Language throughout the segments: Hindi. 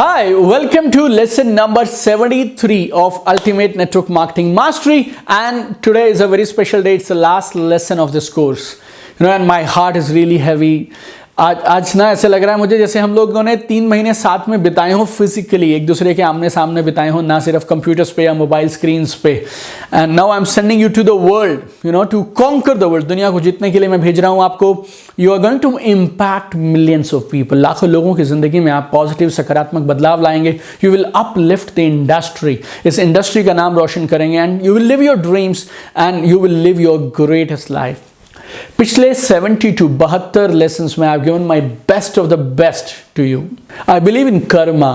Hi, welcome to lesson number 73 of Ultimate Network Marketing Mastery, and today is a very special day. It's the last lesson of this course. And my heart is really heavy. आज ना ऐसे लग रहा है मुझे जैसे हम लोगों ने 3 महीने साथ में बिताए हो, फिजिकली एक दूसरे के आमने सामने बिताए हो, ना सिर्फ कंप्यूटर्स पे या मोबाइल स्क्रीन्स पे. And now I am sending you to the world, to conquer the world. दुनिया को जीतने के लिए मैं भेज रहा हूँ आपको. You are going to impact millions of people. लाखों लोगों की जिंदगी में आप पॉजिटिव सकारात्मक बदलाव लाएंगे. You will uplift the industry. इस इंडस्ट्री का नाम रोशन करेंगे and you will live your dreams and you will live your greatest life. पिछले 72 लेसन्स में I've given my best of the best to you. I believe in karma.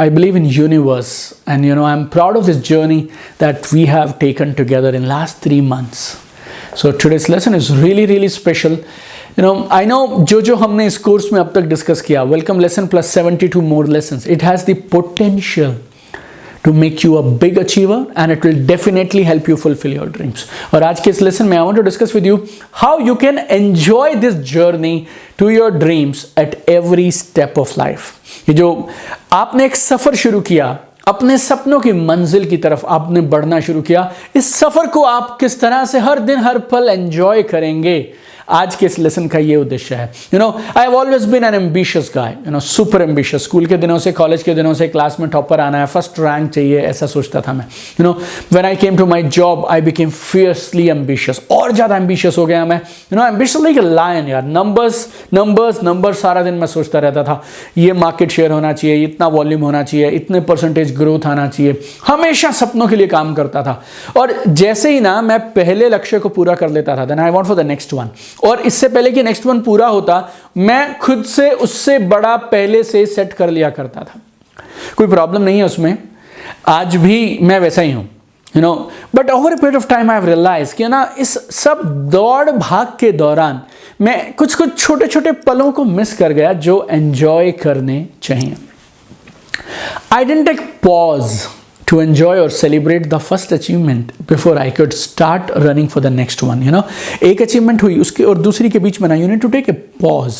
I believe in universe. And I'm proud of this journey that we have taken together in last 3 months. So today's lesson is really, really special. I know जो हमने इस कोर्स में अब तक डिस्कस किया, welcome lesson plus 72 more lessons. It has the potential to make you a big achiever and it will definitely help you fulfill your dreams. और आज के इस लेसन में I want to discuss with you how you can enjoy this journey to your dreams at every step of life. ये जो आपने एक सफर शुरू किया, अपने सपनों की मंजिल की तरफ आपने बढ़ना शुरू किया, इस सफर को आप किस तरह से हर दिन हर पल एंजॉय करेंगे, आज के इस लेसन का ये उद्देश्य है. I have always been an ambitious guy, super ambitious. School के दिनों से, कॉलेज के दिनों से क्लास में टॉपर आना है, फर्स्ट रैंक चाहिए, ऐसा सोचता था मैं. When I came to my job I became fiercely ambitious. और ज्यादा एम्बिशियस हो गया मैं. एम्बिशियस लाइक अ लायन यार. नंबर्स सारा दिन मैं सोचता रहता था. ये मार्केट शेयर होना चाहिए, इतना वॉल्यूम होना चाहिए, इतने परसेंटेज ग्रोथ आना चाहिए. हमेशा सपनों के लिए काम करता था. और जैसे ही ना मैं पहले लक्ष्य को पूरा कर लेता था, then I want for the next one. और इससे पहले कि नेक्स्ट वन पूरा होता, मैं खुद से उससे बड़ा पहले से सेट कर लिया करता था. कोई प्रॉब्लम नहीं है उसमें. आज भी मैं वैसा ही हूं. But over a period of time I have realise कि इस सब दौड़ भाग के दौरान मैं कुछ छोटे छोटे पलों को मिस कर गया जो एंजॉय करने चाहिए. I didn't take pause to enjoy or celebrate the first achievement before I could start running for the next one. एक achievement हुई, उसके और दूसरी के बीच में ना, you need to take a pause.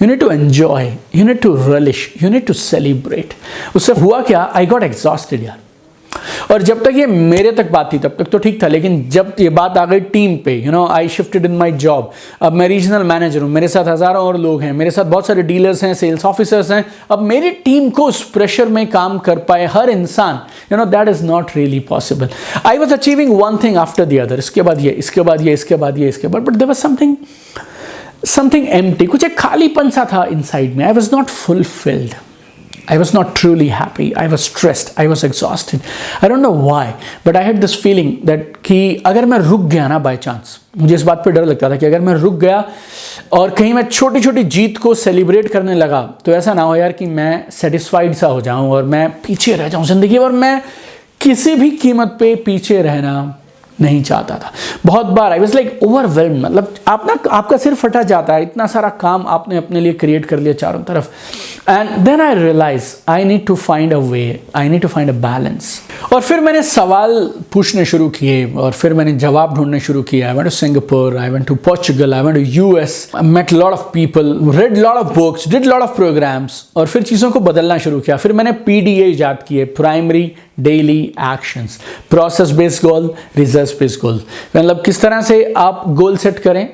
You need to enjoy. You need to relish. You need to celebrate. उससे हुआ क्या? I got exhausted यार. और जब तक ये मेरे तक बात थी तब तक तो ठीक था, लेकिन जब ये बात आ गई टीम पे, I shifted in my job. अब मैं रीजनल मैनेजर हूँ, मेरे साथ हजारों और लोग हैं, मेरे साथ बहुत सारे डीलर्स हैं, सेल्स ऑफिसर्स हैं. अब मेरी टीम को उस प्रेशर में काम कर पाए हर इंसान, that is not really possible. I was achieving one thing after the other. इसके बाद ये, इसके बाद ये, इसके बाद ये, इसके बाद, but there was something empty. कुछ एक खालीपन सा था इनसाइड में. I was not fulfilled. I was not truly happy. I was stressed. I was exhausted. I don't know why, but I had this feeling that कि अगर मैं रुक गया ना बाय चांस, मुझे इस बात पे डर लगता था कि अगर मैं रुक गया और कहीं मैं छोटी छोटी जीत को सेलिब्रेट करने लगा तो ऐसा ना हो यार कि मैं सेटिस्फाइड सा हो जाऊं और मैं पीछे रह जाऊं जिंदगी. और मैं किसी भी कीमत पे पीछे रहना नहीं चाहता था. बहुत बार आई वाज लाइक ओवरवेल्म्ड. मतलब आपका सिर फटा जाता है, इतना सारा काम आपने अपने लिए क्रिएट कर लिया चारों तरफ. And then I realise I need to find a way, I need to find a balance. और फिर मैंने सवाल पूछने शुरू किए और फिर मैंने जवाब ढूंढने शुरू किया. I went to Singapore, I went to Portugal, I went to US, met lot of people, read lot of books, did lot of programmes. और फिर चीज़ों को बदलना शुरू किया. फिर मैंने PDA ईजाद किए, primary daily actions. Process based goal, result based goal. मतलब किस तरह से आप गोल सेट करें,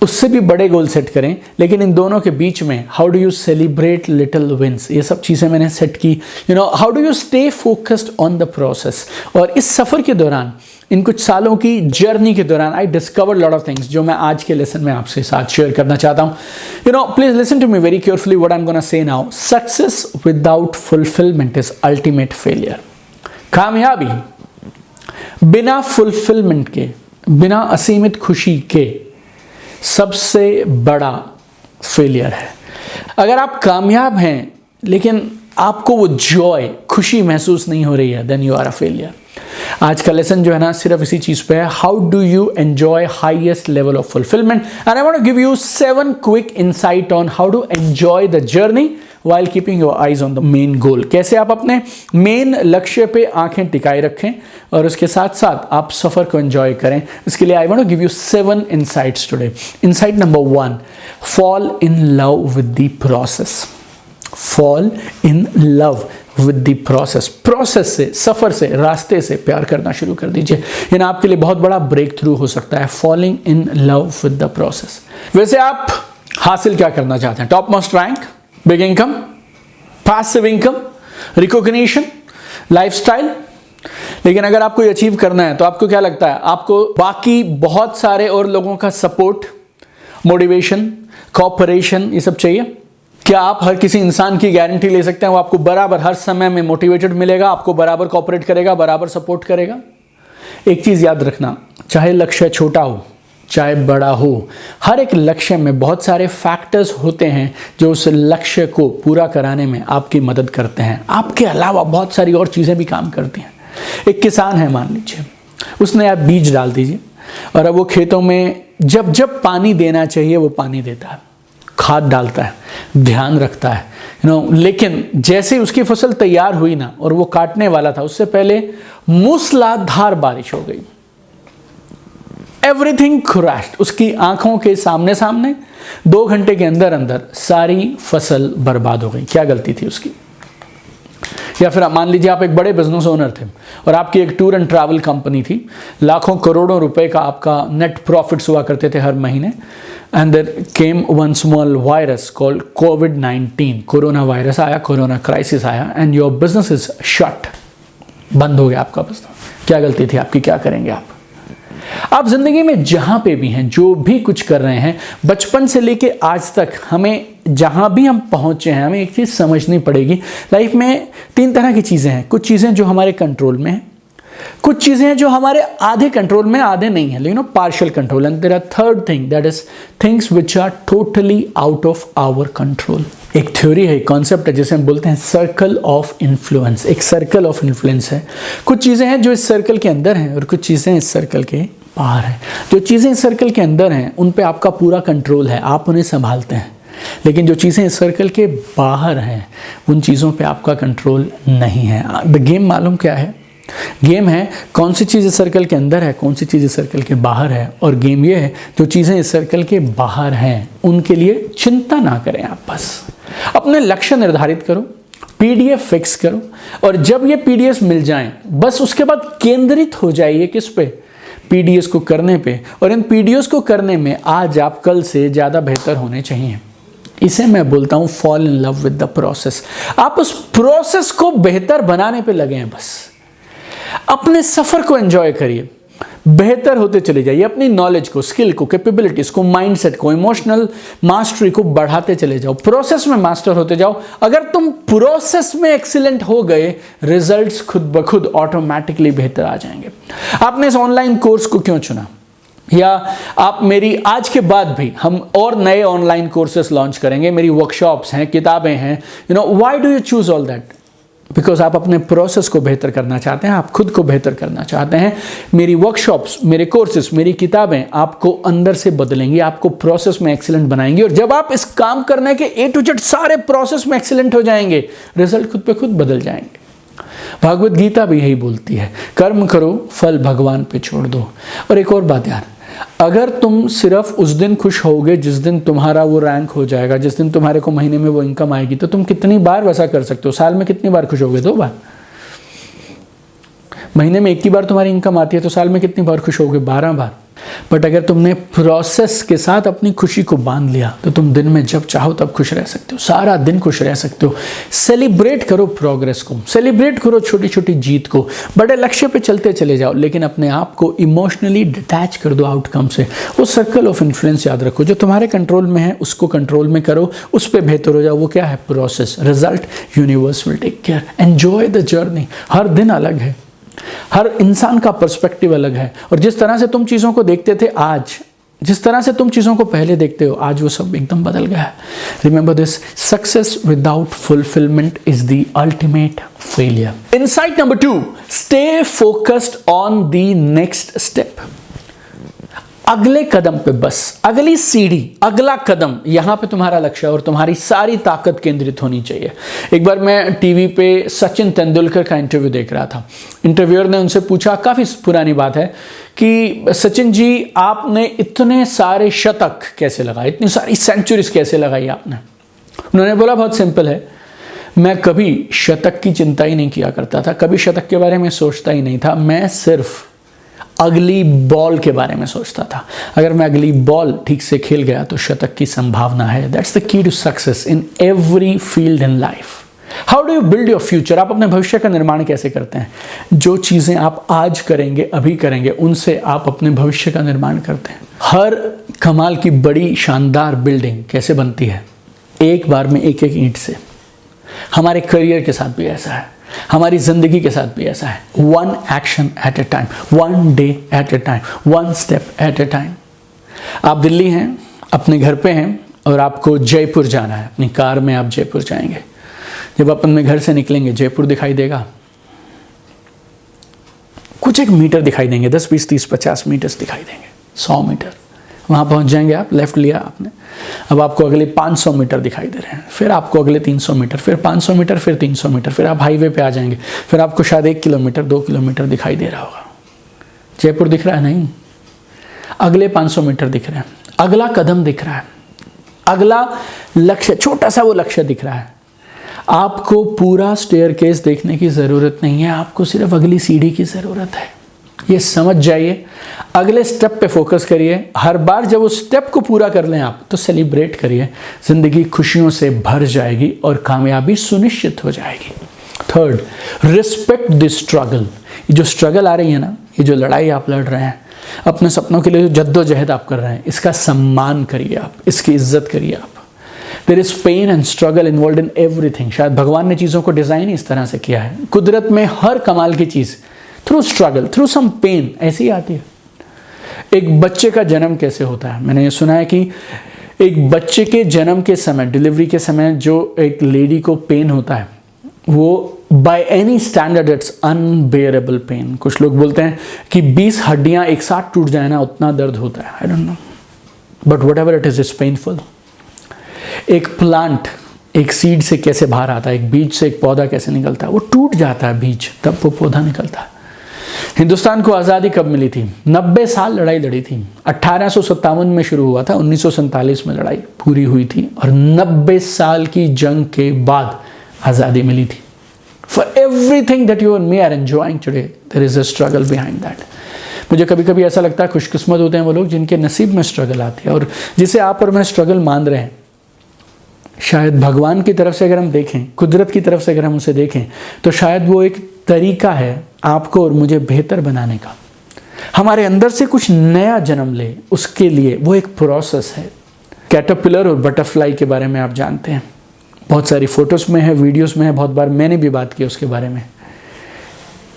उससे भी बड़े गोल सेट करें, लेकिन इन दोनों के बीच में how do you celebrate little wins. ये सब चीज़ें मैंने सेट की. How do you stay focused on the process. और इस सफ़र के दौरान, इन कुछ सालों की जर्नी के दौरान, I discovered lot of things जो मैं आज के लेसन में आपसे साथ शेयर करना चाहता हूँ. Please listen to me very carefully what I am gonna say now. Success without fulfilment is ultimate failure. कामयाबी बिना फुलफिलमेंट के, बिना असीमित खुशी के सबसे बड़ा फेलियर है. अगर आप कामयाब हैं लेकिन आपको वो जॉय, खुशी महसूस नहीं हो रही है, then you are a failure. आज का लेसन जो है ना सिर्फ इसी चीज पे है. How do you enjoy highest level of fulfilment. And I want to give you 7 quick insight on how to enjoy the journey while keeping your eyes on the main goal. कैसे आप अपने मेन लक्ष्य पे आंखें टिकाए रखें और उसके साथ साथ आप सफर को एंजॉय करें. इसके लिए I want to give you 7 insights today. Insight number 1, fall in love with the process. Fall in love with the process. Process से, सफर से, रास्ते से प्यार करना शुरू कर दीजिए। यानी आपके लिए बहुत बड़ा ब्रेक थ्रू हो सकता है, falling in love with the process. वैसे आप हासिल क्या करना चाहते हैं? Top most rank, big income, passive income, recognition, lifestyle. लेकिन अगर आपको ये अचीव करना है तो आपको क्या लगता है? आपको बाकी बहुत सारे और लोगों का सपोर्ट, मोटिवेशन, कोऑपरेशन, ये सब चाहिए? क्या आप हर किसी इंसान की गारंटी ले सकते हैं वो आपको बराबर हर समय में मोटिवेटेड मिलेगा, आपको बराबर कोऑपरेट करेगा, बराबर सपोर्ट करेगा? एक चीज याद रखना, चाहे लक्ष्य छोटा हो चाहे बड़ा हो, हर एक लक्ष्य में बहुत सारे फैक्टर्स होते हैं जो उस लक्ष्य को पूरा कराने में आपकी मदद करते हैं। आपके अलावा बहुत सारी और चीजें भी काम करती हैं। एक किसान है मान लीजिए, उसने आप बीज डाल दीजिए और अब वो खेतों में जब जब पानी देना चाहिए वो पानी देता है, खाद डालता है, ध्यान रखता है, लेकिन जैसे उसकी फसल तैयार हुई ना और वो काटने वाला था, उससे पहले मूसलाधार बारिश हो गई, एवरीथिंग क्रैश्ड। उसकी आंखों के सामने सामने 2 घंटे के अंदर अंदर सारी फसल बर्बाद हो गई। क्या गलती थी उसकी? या फिर मान लीजिए आप एक बड़े बिजनेस ओनर थे और आपकी एक टूर एंड ट्रैवल कंपनी थी, लाखों करोड़ों रुपए का आपका नेट प्रॉफिट्स हुआ करते थे हर महीने, and there came one small virus called कोविड-19। कोरोना वायरस आया, कोरोना क्राइसिस आया, and your business is shut, बंद हो गया आपका बिजनेस। क्या गलती थी आपकी? क्या करेंगे आप? आप जिंदगी में जहां पे भी हैं, जो भी कुछ कर रहे हैं, बचपन से लेके आज तक हमें जहां भी हम पहुंचे हैं, हमें एक चीज समझनी पड़ेगी। लाइफ में 3 तरह की चीजें हैं। कुछ चीजें जो हमारे कंट्रोल में हैं, कुछ चीजें हैं जो हमारे आधे कंट्रोल में, आधे नहीं है, लेकिन partial control, and there are third thing, that is things which are totally out of our control. एक थ्योरी है, एक कॉन्सेप्ट है जिसे हम बोलते हैं सर्कल ऑफ इन्फ्लुएंस। एक सर्कल ऑफ इन्फ्लुएंस है। कुछ चीजें हैं जो इस सर्कल के अंदर हैं और कुछ चीजें इस सर्कल के बाहर हैं। जो चीजें इस सर्कल के अंदर हैं उन पे आपका पूरा कंट्रोल है, आप उन्हें संभालते हैं, लेकिन जो चीजें इस सर्कल के बाहर हैं उन चीजों पे आपका कंट्रोल नहीं है। द गेम मालूम क्या है? गेम है कौन सी चीज़ इस सर्कल के अंदर है, कौन सी चीज़ इस सर्कल के बाहर है। और गेम ये है जो चीज़ें इस सर्कल के बाहर हैं उनके लिए चिंता ना करें। आप बस अपने लक्ष्य निर्धारित करो, पीडीएफ फिक्स करो, और जब ये पीडीएफ मिल जाएं बस उसके बाद केंद्रित हो जाइए किस पे? पीडीएफ को करने पे। और इन पीडीएफ को करने में आज आप कल से ज़्यादा बेहतर होने चाहिए। इसे मैं बोलता हूँ fall in love with the process. आप उस प्रोसेस को बेहतर बनाने पे लगे हैं, बस अपने सफर को एंजॉय करिए, बेहतर होते चले जाइए, अपनी नॉलेज को, स्किल को, कैपेबिलिटीज को, माइंडसेट को, इमोशनल मास्टरी को बढ़ाते चले जाओ, प्रोसेस में मास्टर होते जाओ। अगर तुम प्रोसेस में एक्सीलेंट हो गए, रिजल्ट्स खुद ब खुद ऑटोमेटिकली बेहतर आ जाएंगे। आपने इस ऑनलाइन कोर्स को क्यों चुना? या आप मेरी आज के बाद भी हम और नए ऑनलाइन कोर्सेस लॉन्च करेंगे, मेरी वर्कशॉप्स हैं, किताबें हैं, why do you choose all that? Because आप अपने प्रोसेस को बेहतर करना चाहते हैं, आप खुद को बेहतर करना चाहते हैं। मेरी वर्कशॉप्स, मेरे कोर्सेस, मेरी किताबें आपको अंदर से बदलेंगी, आपको प्रोसेस में एक्सीलेंट बनाएंगी। और जब आप इस काम करने के A to Z सारे प्रोसेस में एक्सीलेंट हो जाएंगे, रिजल्ट खुद पे खुद बदल जाएंगे। भगवत गीता भी यही बोलती है, कर्म करो, फल भगवान पे छोड़ दो। और एक और बात यार, अगर तुम सिर्फ उस दिन खुश होगे जिस दिन तुम्हारा वो रैंक हो जाएगा, जिस दिन तुम्हारे को महीने में वो इनकम आएगी, तो तुम कितनी बार वैसा कर सकते हो? साल में कितनी बार खुश होगे? 2 बार। महीने में 1 ही बार तुम्हारी इनकम आती है, तो साल में कितनी बार खुश होगे? 12 बार। बट अगर तुमने प्रोसेस के साथ अपनी खुशी को बांध लिया तो तुम दिन में जब चाहो तब खुश रह सकते हो, सारा दिन खुश रह सकते हो। सेलिब्रेट करो प्रोग्रेस को, सेलिब्रेट करो छोटी छोटी जीत को, बड़े लक्ष्य पे चलते चले जाओ, लेकिन अपने आप को इमोशनली डिटैच कर दो आउटकम से। वो सर्कल ऑफ इन्फ्लुएंस याद रखो, जो तुम्हारे कंट्रोल में है उसको कंट्रोल में करो, उस पर बेहतर हो जाओ। वो क्या है? Process. Result universe will take care. Enjoy the journey. हर दिन अलग है, हर इंसान का पर्सपेक्टिव अलग है, और जिस तरह से तुम चीज़ों को देखते थे आज, जिस तरह से तुम चीज़ों को पहले देखते हो, आज वो सब एकदम बदल गया है। Remember this, success without fulfilment is the ultimate failure. Insight number 2, stay focused on the next step. अगले कदम पे, बस अगली सीढ़ी, अगला कदम, यहां पे तुम्हारा लक्ष्य और तुम्हारी सारी ताकत केंद्रित होनी चाहिए। एक बार मैं टीवी पे सचिन तेंदुलकर का इंटरव्यू देख रहा था। इंटरव्यूअर ने उनसे पूछा, काफ़ी पुरानी बात है, कि सचिन जी आपने इतने सारे शतक कैसे लगाए, इतनी सारी सेंचुरीज कैसे लगाई आपने? उन्होंने बोला बहुत सिंपल है, मैं कभी शतक की चिंता ही नहीं किया करता था, कभी शतक के बारे में सोचता ही नहीं था। मैं सिर्फ अगली बॉल के बारे में सोचता था। अगर मैं अगली बॉल ठीक से खेल गया तो शतक की संभावना है। That's the key to success in every field in life. How do you build your future? आप अपने भविष्य का निर्माण कैसे करते हैं? जो चीज़ें आप आज करेंगे, अभी करेंगे, उनसे आप अपने भविष्य का निर्माण करते हैं। हर कमाल की बड़ी शानदार बिल्डिंग कैसे बनती है? एक बार में एक एक ईंट से। हमारे करियर के साथ भी ऐसा है, हमारी ज़िंदगी के साथ भी ऐसा है। One action at A time, one day at A time, one step at A time. आप दिल्ली हैं, अपने घर पे हैं और आपको जयपुर जाना है। अपनी कार में आप जयपुर जाएंगे। जब आप अपने घर से निकलेंगे जयपुर दिखाई देगा, कुछ एक मीटर दिखाई देंगे, 10, 20, 30, 50 मीटर्स दिखाई देंगे, 100 मीटर। वहाँ पहुँच जाएंगे आप, लेफ्ट लिया आपने, अब आपको अगले 500 मीटर दिखाई दे रहे हैं, फिर आपको अगले 300 मीटर, फिर 500 मीटर, फिर 300 मीटर, फिर आप हाईवे पे आ जाएंगे, फिर आपको शायद 1 किलोमीटर 2 किलोमीटर दिखाई दे रहा होगा। जयपुर दिख रहा है? नहीं, अगले 500 मीटर दिख रहे हैं, अगला कदम दिख रहा है, अगला लक्ष्य, छोटा सा वो लक्ष्य दिख रहा है। आपको पूरा स्टेयरकेस देखने की ज़रूरत नहीं है, आपको सिर्फ अगली सीढ़ी की ज़रूरत है। ये समझ जाइए, अगले स्टेप पे फोकस करिए। हर बार जब उस स्टेप को पूरा कर लें आप, तो सेलिब्रेट करिए। ज़िंदगी खुशियों से भर जाएगी और कामयाबी सुनिश्चित हो जाएगी। Third, respect the struggle. ये जो स्ट्रगल आ रही है ना, ये जो लड़ाई आप लड़ रहे हैं, अपने सपनों के लिए जो जद्दोजहद आप कर रहे हैं, इसका सम्मान करिए आप, इसकी इज्जत करिए आप। There is pain and struggle involved in everything। शायद भगवान ने चीज़ों को डिज़ाइन इस तरह से किया है। कुदरत में हर कमाल की चीज़ through struggle, through some pain ऐसी आती है। एक बच्चे का जन्म कैसे होता है? मैंने ये सुना है कि एक बच्चे के जन्म के समय, डिलीवरी के समय जो एक लेडी को पेन होता है, वो by any standard it's unbearable pain. कुछ लोग बोलते हैं कि 20 हड्डियाँ एक साथ टूट जाए ना, उतना दर्द होता है। I don't know, but what ever it is painful. एक प्लांट एक सीड से कैसे बाहर आता है, एक बीज से एक पौधा कैसे निकलता है, वो टूट जाता है बीज, तब वो पौधा निकलता है। हिंदुस्तान को आज़ादी कब मिली थी? 90 साल लड़ाई लड़ी थी। 1857 में शुरू हुआ था, 1947 में लड़ाई पूरी हुई थी और 90 साल की जंग के बाद आज़ादी मिली थी। For everything that you and me are enjoying today, there is a struggle behind that. मुझे कभी कभी ऐसा लगता है खुशकिस्मत होते हैं वो लोग जिनके नसीब में स्ट्रगल आती है, और जिसे आप और मैं स्ट्रगल मान रहे हैं, शायद भगवान की तरफ से अगर हम देखें, कुदरत की तरफ से अगर हम उसे देखें, तो शायद वो एक तरीका है आपको और मुझे बेहतर बनाने का। हमारे अंदर से कुछ नया जन्म ले, उसके लिए वो एक प्रोसेस है। कैटरपिलर और बटरफ्लाई के बारे में आप जानते हैं, बहुत सारी फोटोज में है, वीडियोस में है, बहुत बार मैंने भी बात की उसके बारे में।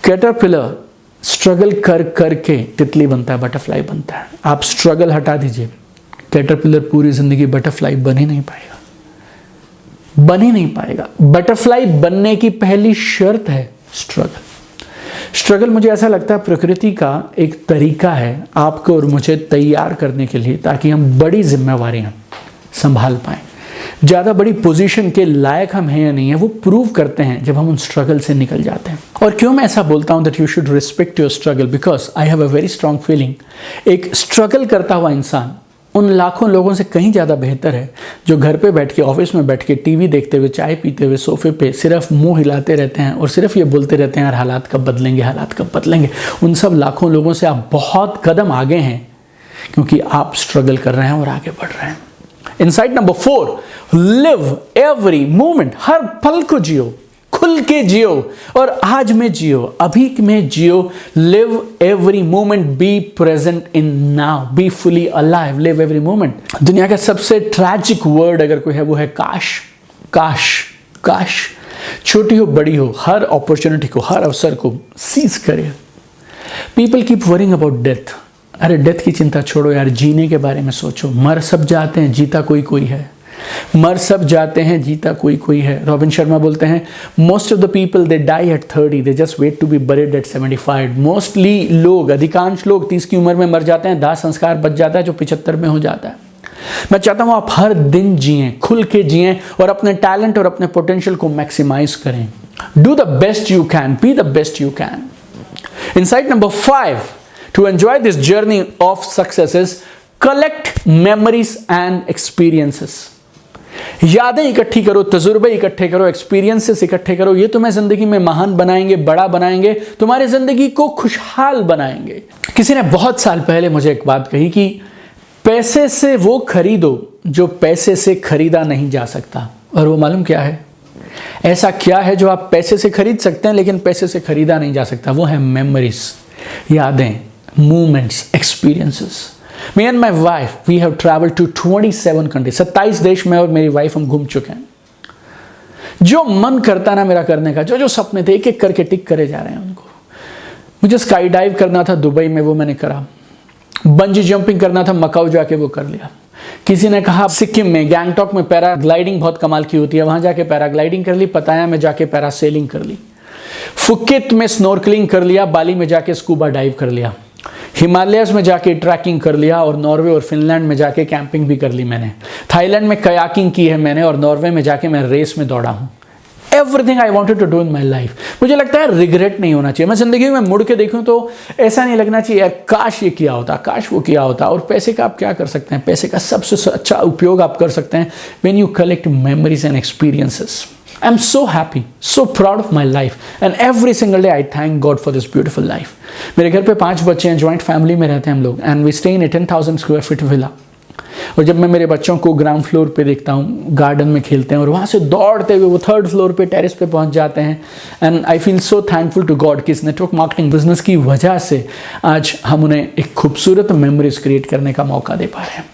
कैटरपिलर स्ट्रगल कर कर के तितली बनता है, बटरफ्लाई बनता है। आप स्ट्रगल हटा दीजिए, कैटरपिलर पूरी जिंदगी बटरफ्लाई बन ही नहीं पाएगा, बन ही नहीं पाएगा। बटरफ्लाई बनने की पहली शर्त है स्ट्रगल। स्ट्रगल मुझे ऐसा लगता है प्रकृति का एक तरीका है आपको और मुझे तैयार करने के लिए, ताकि हम बड़ी जिम्मेवारियां संभाल पाएं। ज़्यादा बड़ी पोजीशन के लायक हम हैं या नहीं है, वो प्रूव करते हैं जब हम उन स्ट्रगल से निकल जाते हैं। और क्यों मैं ऐसा बोलता हूं that you should respect your struggle, because I have a very strong feeling. एक स्ट्रगल करता हुआ इंसान उन लाखों लोगों से कहीं ज़्यादा बेहतर है जो घर पे बैठ के, ऑफिस में बैठ के, टीवी देखते हुए, चाय पीते हुए, सोफे पे सिर्फ मुंह हिलाते रहते हैं और सिर्फ ये बोलते रहते हैं यार हालात कब बदलेंगे, हालात कब बदलेंगे। उन सब लाखों लोगों से आप बहुत कदम आगे हैं, क्योंकि आप स्ट्रगल कर रहे हैं और आगे बढ़ रहे हैं। Insight number 4, live every moment. हर पल को जियो, खुल के जियो और आज में जियो, अभी में जियो। Live every moment, be present in now, be fully alive, live every moment. दुनिया का सबसे ट्रैजिक वर्ड अगर कोई है वो है काश। काश, काश। छोटी हो बड़ी हो, हर अपॉर्चुनिटी को, हर अवसर को सीज करें। People keep worrying about death. अरे डेथ की चिंता छोड़ो यार, जीने के बारे में सोचो। मर सब जाते हैं, जीता कोई कोई है। मर सब जाते हैं, जीता कोई कोई है। रॉबिन शर्मा बोलते हैं, most of the people they die at 30, they just wait to be buried at 75। Mostly लोग, अधिकांश लोग 30 की उम्र में मर जाते हैं, दाह संस्कार बच जाता है जो 75 में हो जाता है। मैं चाहता हूं आप हर दिन जिएं, खुल के जिएं और अपने टैलेंट और अपने पोटेंशियल को मैक्सिमाइज करें। Do the best you can, be the best you can. Insight number 5 to enjoy this journey of success is collect memories and experiences. यादें इकट्ठी करो, तजुर्बे इकट्ठे करो, एक्सपीरियंसेस इकट्ठे करो, ये तुम्हें जिंदगी में महान बनाएंगे, बड़ा बनाएंगे, तुम्हारी जिंदगी को खुशहाल बनाएंगे। किसी ने बहुत साल पहले मुझे एक बात कही कि पैसे से वो खरीदो जो पैसे से खरीदा नहीं जा सकता। और वो मालूम क्या है? ऐसा क्या है जो आप पैसे से खरीद सकते हैं लेकिन पैसे से खरीदा नहीं जा सकता? वो है मेमोरीज, यादें, moments, experiences. Me and my wife, we have traveled to 27 countries, 27 देश में और मेरी वाइफ हम घूम चुके हैं। जो मन करता ना मेरा करने का, जो जो सपने थे एक एक करके टिक करे जा रहे हैं उनको। मुझे स्काई डाइव करना था दुबई में, वो मैंने करा। बंजी जंपिंग करना था मकाऊ जाके, वो कर लिया। किसी ने कहा सिक्किम में गैंगटॉक में पैराग्लाइडिंग बहुत कमाल की होती है, वहां जाके पैराग्लाइडिंग कर ली। पताया में जाके पैरासेलिंग कर ली। फुकेत में स्नॉर्कलिंग कर लिया। बाली में जाके स्कूबा डाइव कर लिया। हिमालयस में जाके ट्रैकिंग कर लिया और नॉर्वे और फिनलैंड में जाके कैंपिंग भी कर ली मैंने। थाईलैंड में कयाकिंग की है मैंने और नॉर्वे में जाके मैं रेस में दौड़ा हूँ। Everything I wanted to do in my life. मुझे लगता है रिग्रेट नहीं होना चाहिए। मैं जिंदगी में मुड़ के देखूं तो ऐसा नहीं लगना चाहिए यार काश ये किया होता, काश वो किया होता। और पैसे का आप क्या कर सकते हैं? पैसे का सबसे अच्छा उपयोग आप कर सकते हैं when you collect memories and experiences. I'm so happy, so proud of my life, and every single day I thank God for this beautiful life. मेरे घर पे 5 बच्चे हैं, जॉइंट फैमिली में रहते हैं हम लोग, and we stay in a 10,000 square feet villa. और जब मैं मेरे बच्चों को ग्राउंड फ्लोर पे देखता हूँ, गार्डन में खेलते हैं और वहाँ से दौड़ते हुए वो 3rd फ्लोर पे टेरेस पे पहुँच जाते हैं, and I feel so thankful to God कि इस नेटवर्क मार्केटिंग बिजनेस की वजह से आज हम उन्हें एक खूबसूरत मेमोरीज क्रिएट करने का मौका दे पा रहे हैं।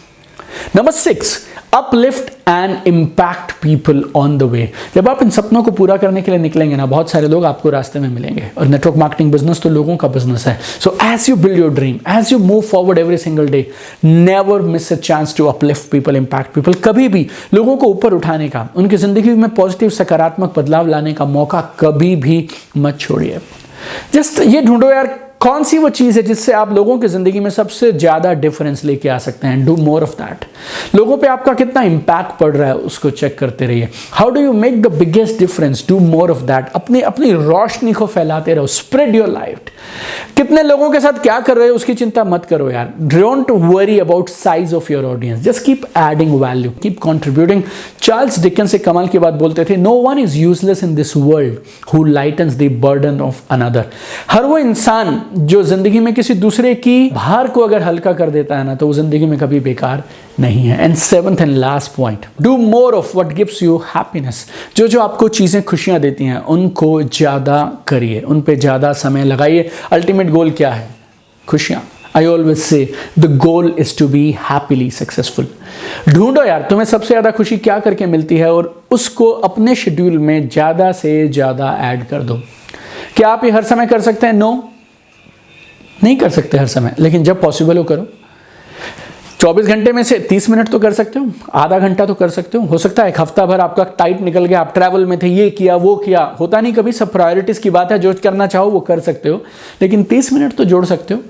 Number 6, uplift and impact people on the way. जब आप इन सपनों को पूरा करने के लिए निकलेंगे ना, बहुत सारे लोग आपको रास्ते में मिलेंगे। और नेटवर्क मार्केटिंग बिजनेस तो लोगों का बिजनेस है। So as you build your dream, as you move forward every single day, never miss a chance to uplift people, impact people. कभी भी लोगों को ऊपर उठाने का, उनकी जिंदगी में पॉजिटिव सकारात्मक बदलाव लाने का मौका कभी भी मत छोड़िए। जस्ट ये ढूंढो यार कौन सी वो चीज़ है जिससे आप लोगों की ज़िंदगी में सबसे ज़्यादा डिफरेंस लेके आ सकते हैं। Do more of that. लोगों पे आपका कितना इम्पैक्ट पड़ रहा है उसको चेक करते रहिए। How do you make the biggest difference? Do more of that. अपनी रोशनी को फैलाते रहो। Spread your light. कितने लोगों के साथ क्या कर रहे हो उसकी चिंता मत करो यार। Don't worry about size of your audience, just keep adding value, keep contributing. Charles Dickens एक कमाल की बात बोलते थे, no one is useless in this world who lightens the burden of another. हर वो इंसान जो जिंदगी में किसी दूसरे की भार को अगर हल्का कर देता है ना, तो वो जिंदगी में कभी बेकार नहीं है। And 7th and last point, do more of what gives you happiness. जो जो आपको चीजें खुशियां देती हैं उनको ज्यादा करिए, उन पे ज्यादा समय लगाइए। अल्टीमेट गोल क्या है? खुशियां। I always say the goal is to be happily successful. ढूंढो यार तुम्हें सबसे ज्यादा खुशी क्या करके मिलती है और उसको अपने शेड्यूल में ज्यादा से ज्यादा ऐड कर दो। क्या आप ये हर समय कर सकते हैं? नो, नहीं कर सकते हर समय, लेकिन जब पॉसिबल हो करो। 24 घंटे में से 30 मिनट तो कर सकते हो, आधा घंटा तो कर सकते हो सकता है एक हफ्ता भर आपका टाइट निकल गया, आप ट्रैवल में थे, ये किया वो किया, होता नहीं कभी, सब प्रायोरिटीज की बात है। जो करना चाहो वो कर सकते हो, लेकिन 30 मिनट तो जोड़ सकते हो।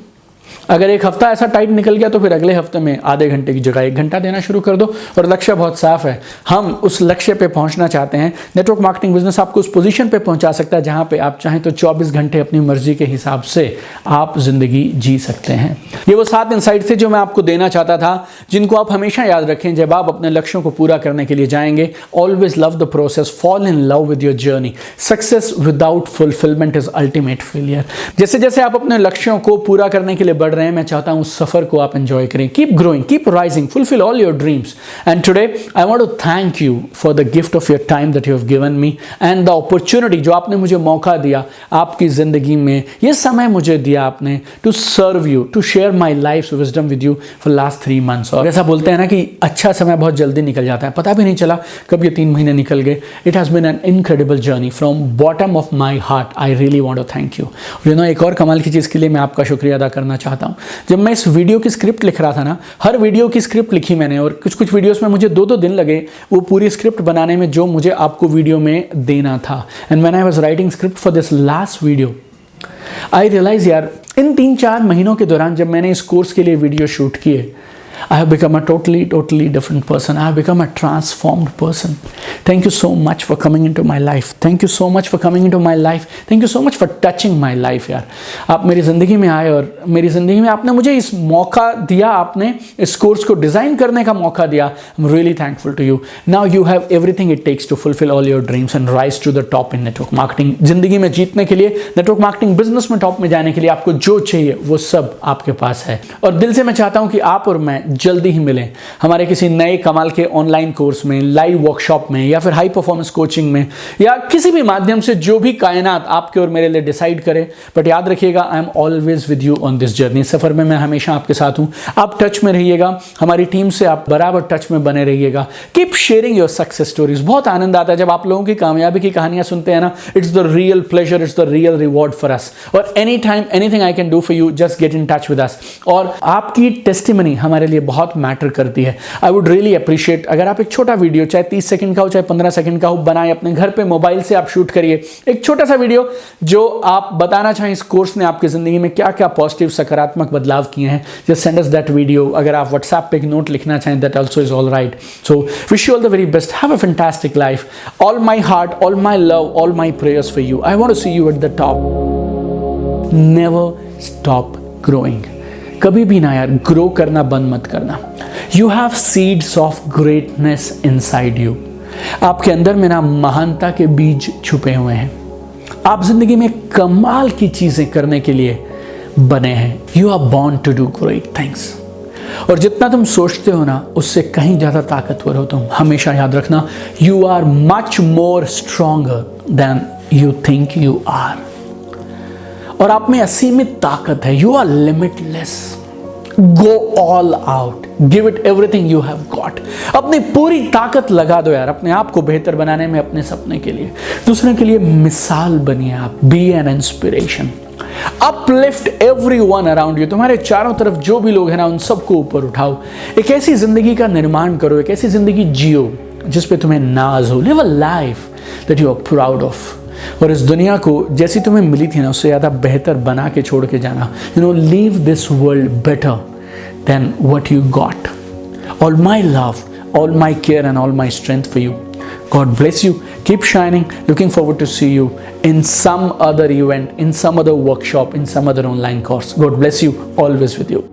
अगर एक हफ्ता ऐसा टाइट निकल गया तो फिर अगले हफ्ते में आधे घंटे की जगह 1 घंटा देना शुरू कर दो। और लक्ष्य बहुत साफ है, हम उस लक्ष्य पे पहुंचना चाहते हैं। नेटवर्क मार्केटिंग बिजनेस आपको उस पोजीशन पे पहुंचा सकता है जहां पे आप चाहें तो 24 घंटे अपनी मर्जी के हिसाब से आप जिंदगी जी सकते हैं। ये वो 7 इनसाइट थे जो मैं आपको देना चाहता था, जिनको आप हमेशा याद रखें जब आप अपने लक्ष्यों को पूरा करने के लिए जाएंगे। Always love the process, fall in love with your journey. Success without fulfilment is ultimate failure. जैसे जैसे आप अपने लक्ष्यों को पूरा करने के लिए बढ़ रहे हैं, मैं चाहता हूं उस सफर को आप एंजॉय करें। Keep growing, keep rising, fulfil all your dreams. And today I want to thank you for the gift of your time that you have given me and the opportunity, जो आपने मुझे मौका दिया आपकी जिंदगी में, ये समय मुझे दिया आपने to serve you, to share my life wisdom with you for last 3 months। और ऐसा बोलते हैं ना कि अच्छा समय बहुत जल्दी निकल जाता है, पता भी नहीं चला कब ये 3 महीने निकल गए। It has been an incredible journey from bottom of my heart. I really want to thank you. You know, एक और कमाल की चीज़ के लिए मैं आपका शुक्रिया अदा करना चाहता हूँ। जब मैं इस वीडियो की स्क्रिप्ट लिख रहा था ना, हर वीडियो की स्क्रिप्ट लिखी मैंने, और कुछ वीडियोस में मुझे 2-2 दिन लगे वो पूरी स्क्रिप्ट बनाने में जो मुझे आपको वीडियो में देना था। And when I was writing script for this last video, I realise यार इन 3-4 महीनों के दौरान जब मैंने इस कोर्स के लिए वीडियो शूट किए, I have become a totally different person. I have become a transformed person. Thank you so much for coming into my life. Thank you so much for coming into my life. Thank you so much for touching my life यार. आप मेरी ज़िंदगी में आए और मेरी ज़िंदगी में आपने मुझे इस मौका दिया, आपने इस कोर्स को डिज़ाइन करने का मौका दिया. I'm really thankful to you. Now you have everything it takes to fulfill all your dreams and rise to the top in network marketing. ज़िंदगी में जीतने के लिए, नेटवर्क मार्केटिंग बिजनेस में टॉप में जाने के लिए आपको जो चाहिए वो सब आपके पास है. और दिल से मैं चाहता हूं कि आप और मैं जल्दी ही मिलें हमारे किसी नए कमाल के ऑनलाइन कोर्स में, लाइव वर्कशॉप में, या फिर हाई परफॉर्मेंस कोचिंग में, या किसी भी माध्यम से जो भी कायनात आपके और मेरे लिए डिसाइड करे. बट याद रखिएगा, I am always with you on this journey. सफर में मैं हमेशा आपके साथ हूं. आप टच में रहिएगा, हमारी टीम से आप बराबर टच में बने रहिएगा. Keep sharing your success stories. बहुत आनंद आता है जब आप लोगों की कामयाबी की कहानियां सुनते हैं ना. It's the real pleasure, it's the real reward for us. और any time anything I can do for you, just get in touch with us. और आपकी टेस्टिमनी हमारे लिए बहुत मैटर करती है. आई वुड रियली अप्रिशिएट अगर आप एक छोटा वीडियो, चाहे 30 सेकंड का हो चाहे 15 सेकंड का हो, बनाए अपने घर पे मोबाइल से आप शूट करिए एक छोटा सा वीडियो जो आप बताना चाहें इस कोर्स ने आपकी जिंदगी में क्या क्या पॉजिटिव सकारात्मक बदलाव किए हैं. Just send us that video. अगर आप व्हाट्सएप पे एक नोट लिखना चाहें, that also is all right. So wish you all the very best. Have a fantastic life. All my heart, all my love, all my prayers for you. I want to see you at the top. Never stop growing. कभी भी ना यार, ग्रो करना बंद मत करना. You have seeds of greatness inside you. आपके अंदर में ना महानता के बीज छुपे हुए हैं. आप जिंदगी में कमाल की चीजें करने के लिए बने हैं. You are born to do great things. और जितना तुम सोचते हो ना, उससे कहीं ज्यादा ताकतवर हो तुम. हमेशा याद रखना, you are much more stronger than you think you are. और आप में असीमित ताकत है. You are limitless. Go all out. Give it everything you have got. अपनी पूरी ताकत लगा दो यार अपने आप को बेहतर बनाने में, अपने सपने के लिए, दूसरे के लिए मिसाल बनिए आप. Be an inspiration. Uplift everyone around you. तुम्हारे चारों तरफ जो भी लोग हैं ना, उन सबको ऊपर उठाओ. एक ऐसी जिंदगी का निर्माण करो, एक ऐसी जिंदगी जियो जिस पे तुम्हें नाज हो. Live a life that you are proud of. और इस दुनिया को जैसी तुम्हें मिली थी ना, उससे ज़्यादा बेहतर बना के छोड़ के जाना. You know, leave this world better than what you got. All my love, all my care and all my strength for you. God bless you. Keep shining. Looking forward to see you in some other event, in some other workshop, in some other online course. God bless you. Always with you.